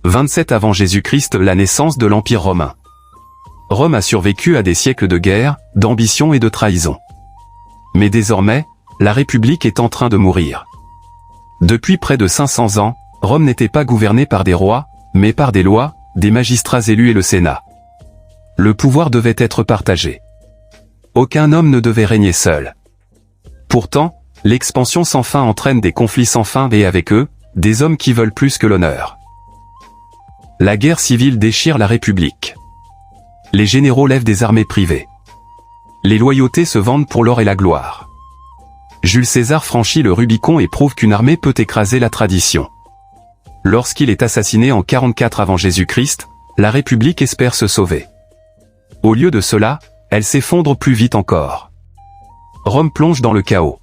27 avant Jésus-Christ, la naissance de l'Empire romain. Rome a survécu à des siècles de guerre, d'ambition et de trahison. Mais désormais, la République est en train de mourir. Depuis près de 500 ans, Rome n'était pas gouvernée par des rois, mais par des lois, des magistrats élus et le Sénat. Le pouvoir devait être partagé. Aucun homme ne devait régner seul. Pourtant, l'expansion sans fin entraîne des conflits sans fin et avec eux, des hommes qui veulent plus que l'honneur. La guerre civile déchire la République. Les généraux lèvent des armées privées. Les loyautés se vendent pour l'or et la gloire. Jules César franchit le Rubicon et prouve qu'une armée peut écraser la tradition. Lorsqu'il est assassiné en 44 avant Jésus-Christ, la République espère se sauver. Au lieu de cela, elle s'effondre plus vite encore. Rome plonge dans le chaos.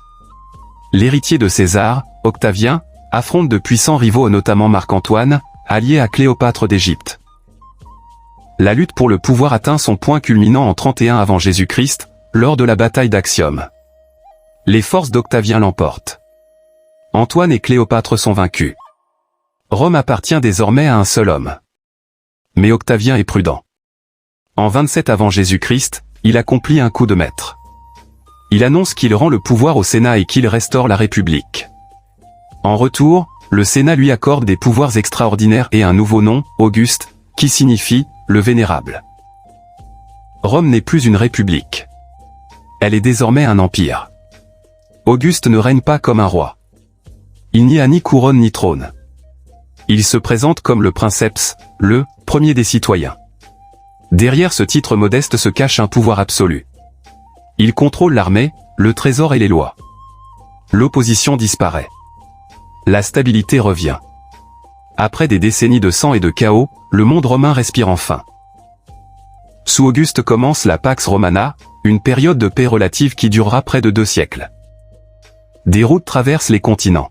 L'héritier de César, Octavien, affronte de puissants rivaux notamment Marc-Antoine, allié à Cléopâtre d'Égypte. La lutte pour le pouvoir atteint son point culminant en 31 avant Jésus-Christ, lors de la bataille d'Actium. Les forces d'Octavien l'emportent. Antoine et Cléopâtre sont vaincus. Rome appartient désormais à un seul homme. Mais Octavien est prudent. En 27 avant Jésus-Christ, il accomplit un coup de maître. Il annonce qu'il rend le pouvoir au Sénat et qu'il restaure la République. En retour, le Sénat lui accorde des pouvoirs extraordinaires et un nouveau nom, Auguste, qui signifie « le Vénérable ». Rome n'est plus une république. Elle est désormais un empire. Auguste ne règne pas comme un roi. Il n'y a ni couronne ni trône. Il se présente comme le princeps, le premier des citoyens. Derrière ce titre modeste se cache un pouvoir absolu. Il contrôle l'armée, le trésor et les lois. L'opposition disparaît. La stabilité revient. Après des décennies de sang et de chaos, le monde romain respire enfin. Sous Auguste commence la Pax Romana, une période de paix relative qui durera près de 2 siècles. Des routes traversent les continents.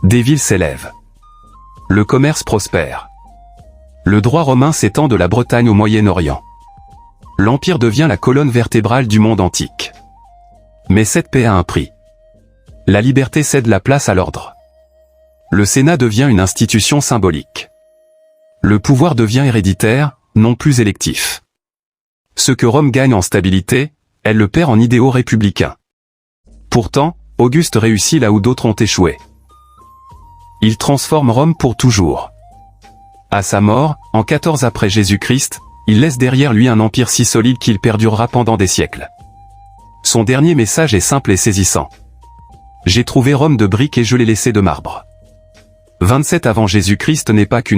Des villes s'élèvent. Le commerce prospère. Le droit romain s'étend de la Bretagne au Moyen-Orient. L'Empire devient la colonne vertébrale du monde antique. Mais cette paix a un prix. La liberté cède la place à l'ordre. Le Sénat devient une institution symbolique. Le pouvoir devient héréditaire, non plus électif. Ce que Rome gagne en stabilité, elle le perd en idéaux républicains. Pourtant, Auguste réussit là où d'autres ont échoué. Il transforme Rome pour toujours. À sa mort, en 14 après Jésus-Christ, il laisse derrière lui un empire si solide qu'il perdurera pendant des siècles. Son dernier message est simple et saisissant. J'ai trouvé Rome de briques et je l'ai laissée de marbre. 27 avant Jésus-Christ n'est pas qu'une